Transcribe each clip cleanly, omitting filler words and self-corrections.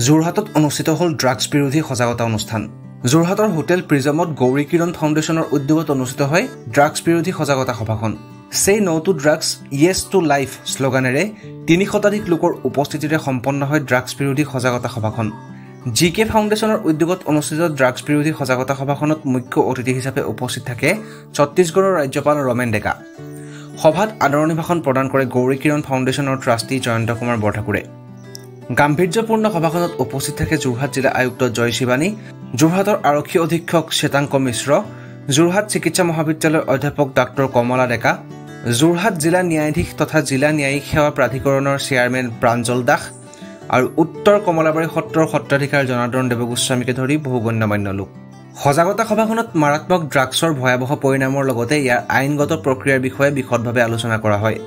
যোৰহাটত অনুষ্ঠিত হ'ল ড্ৰাগছ বিৰোধী সজাগতা অনুষ্ঠান। যোৰহাটৰ হোটেল প্ৰিজমত গৌৰী কিৰণ ফাউণ্ডেশ্যনৰ উদ্যোগত অনুষ্ঠিত হয় ড্ৰাগছ বিৰোধী সজাগতা সভাখন। Say no to drugs yes to life শ্লোগানেৰে ৩০ শতাধিক লোকৰ উপস্থিতিৰে সম্পন্ন হয় ড্ৰাগছ বিৰোধী সজাগতা সভাখন। GK ফাউণ্ডেশ্যনৰ উদ্যোগত অনুষ্ঠিত ড্ৰাগছ বিৰোধী সজাগতা সভাখনত মুখ্য অতিথি হিচাপে উপস্থিত থাকে ছত্তীশগড়ৰ ৰাজ্যপাল ৰমেন ডেকা। সভাত আদৰণি ভাষণ প্ৰদান কৰে গৌৰী কিৰণ ফাউণ্ডেশ্যনৰ ট্ৰাষ্টি জয়ন্ত কুমাৰ বৰঠাকুৰে। গাম্ভীৰ্যপূৰ্ণ সভাখনত উপস্থিত থাকে যোৰহাট জিলা আয়ুক্ত জয় শিৱানী, যোৰহাটৰ আৰক্ষী অধীক্ষক শ্বেতাংক মিশ্ৰ, যোৰহাট চিকিৎসা মহাবিদ্যালয়ৰ অধ্যাপক ডাক্তৰ কমলা ডেকা, যোৰহাট জিলা ন্যায়াধীশ তথা জিলা ন্যায়িক সেৱা প্ৰাধিকৰণৰ চেয়াৰমেন প্ৰাঞ্জল দাস আৰু উত্তৰ কমলাবাৰী সত্ৰৰ সত্ৰাধিকাৰ জনাৰ্দন দেৱগোস্বামীকে ধৰি বহু গণ্যমান্য লোক। সজাগতা সভাখনত মাৰাত্মক ড্ৰাগছৰ ভয়াৱহ পৰিণামৰ লগতে ইয়াৰ আইনগত প্ৰক্ৰিয়াৰ বিষয়ে বিশদভাৱে আলোচনা কৰা হয়।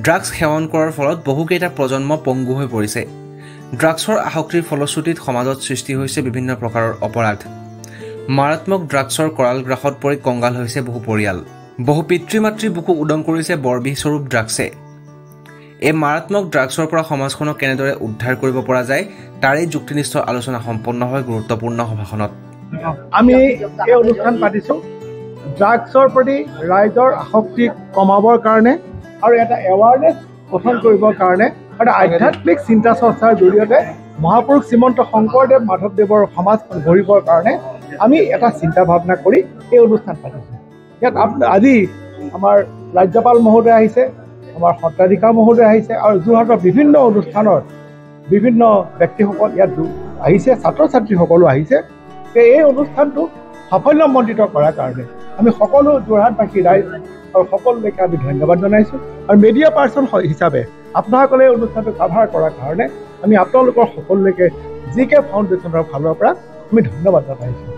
ড্ৰাগছ সেৱন কৰাৰ ফলত বহুকেইটা প্ৰজন্ম পংগু হৈ পৰিছে। ড্ৰাগছৰ আসক্তিৰ ফলশ্ৰুতিত সমাজত সৃষ্টি হৈছে বিভিন্ন প্ৰকাৰৰ অপৰাধ। মাৰাত্মক ড্ৰাগছৰ কৰাল গ্ৰাসত পৰি কংগাল হৈছে বহু পৰিয়াল। বহু পিতৃ মাতৃৰ বুকু উদং কৰিছে বৰবিহস্বৰূপ ড্ৰাগছে। এই মাৰাত্মক ড্ৰাগছৰ পৰা সমাজখনক কেনেদৰে উদ্ধাৰ কৰিব পৰা যায় তাৰেই যুক্তিনিষ্ঠ আলোচনা সম্পন্ন হয় গুৰুত্বপূৰ্ণ সভাখনত। আমি এই অনুষ্ঠান পাতিছোঁ ড্ৰাগছৰ প্ৰতি ৰাইজৰ আসক্তি কমাবৰ কাৰণে আৰু এটা এৱাৰনেছ গঠন কৰিবৰ কাৰণে এটা আধ্যাত্মিক চিন্তা চৰ্চাৰ জৰিয়তে মহাপুৰুষ শ্ৰীমন্ত শংকৰদেৱ মাধৱদেৱৰ সমাজখন গঢ়িবৰ কাৰণে আমি এটা চিন্তা ভাৱনা কৰি এই অনুষ্ঠান পাতিছোঁ। ইয়াত আজি আমাৰ ৰাজ্যপাল মহোদয় আহিছে, আমাৰ সত্ৰাধিকাৰ মহোদয় আহিছে আৰু যোৰহাটৰ বিভিন্ন অনুষ্ঠানৰ বিভিন্ন ব্যক্তিসকল ইয়াত আহিছে, ছাত্ৰ ছাত্ৰীসকলো আহিছে। এই অনুষ্ঠানটো সাফল্যমণ্ডিত কৰাৰ কাৰণে আমি সকলো যোৰহাটবাসী ৰাইজ আৰু সকলোলৈকে আমি ধন্যবাদ জনাইছোঁ। আৰু মিডিয়া পাৰ্চন হিচাপে আপোনাসকলে এই অনুষ্ঠানটো কাভাৰ কৰাৰ কাৰণে আমি আপোনালোকৰ সকলোলৈকে GK ফাউণ্ডেশ্যনৰ ফালৰ পৰা আমি ধন্যবাদ জনাইছোঁ।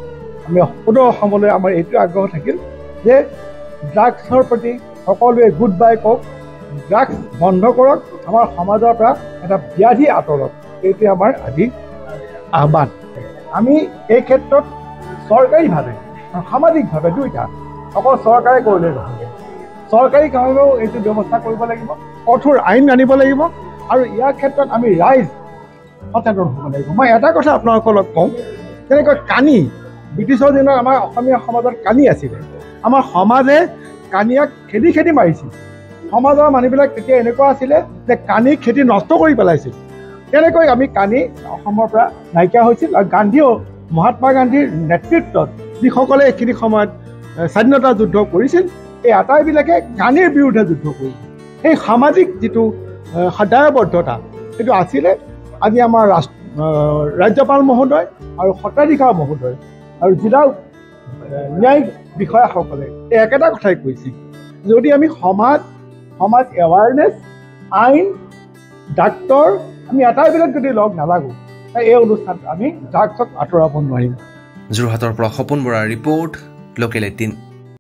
আমি সকলো অসমলৈ আমাৰ এইটো আগ্ৰহ থাকিল যে ড্ৰাগছৰ প্ৰতি সকলোৱে গুড বাই কওক, ড্ৰাগছ বন্ধ কৰক, আমাৰ সমাজৰ পৰা এটা ব্যাধি আঁতৰক। এইটোৱে আমাৰ আজি আহ্বান। আমি এই ক্ষেত্ৰত চৰকাৰীভাৱে আৰু সামাজিকভাৱে দুয়োটা, অকল চৰকাৰে কৰিলে নহ'ব, চৰকাৰীভাৱেও এইটো ব্যৱস্থা কৰিব লাগিব, কঠোৰ আইন আনিব লাগিব আৰু ইয়াৰ ক্ষেত্ৰত আমি ৰাইজ সচেতন হ'ব লাগিব। মই এটা কথা আপোনালোকক কওঁ, যেনেকৈ কানি ব্ৰিটিছৰ দিনত আমাৰ অসমীয়া সমাজত কানি আছিলে, আমাৰ সমাজে কানিয়াক খেদি খেদি মাৰিছিল। সমাজৰ মানুহবিলাক তেতিয়া এনেকুৱা আছিলে যে কানি খেতি নষ্ট কৰি পেলাইছিল। তেনেকৈ আমি কানি অসমৰ পৰা নাইকিয়া হৈছিল আৰু গান্ধীয়েও মহাত্মা গান্ধীৰ নেতৃত্বত যিসকলে এইখিনি সময়ত স্বাধীনতা যুদ্ধ কৰিছিল, এই আটাইবিলাকে কানিৰ বিৰুদ্ধে যুদ্ধ কৰিছিল। সেই সামাজিক যিটো দায়বদ্ধতা সেইটো আছিলে। আজি আমাৰ ৰাজ্যপাল মহোদয় আৰু সত্ৰাধিকাৰ মহোদয় আৰু জিলা ন্যায়িক বিষয়াসকলে এই একেটা কথাই কৈছিল, যদি আমি সমাজ এৱাৰনেছ, আইন, ডাক্তৰ আমি আটাইবিলাক যদি লগ নালাগো, এই অনুষ্ঠানটো আমি ড্ৰাগছক আঁতৰাব নোৱাৰিম। যোৰহাটৰ পৰা সপোন বৰাৰ ৰিপৰ্ট, লোকেল 18।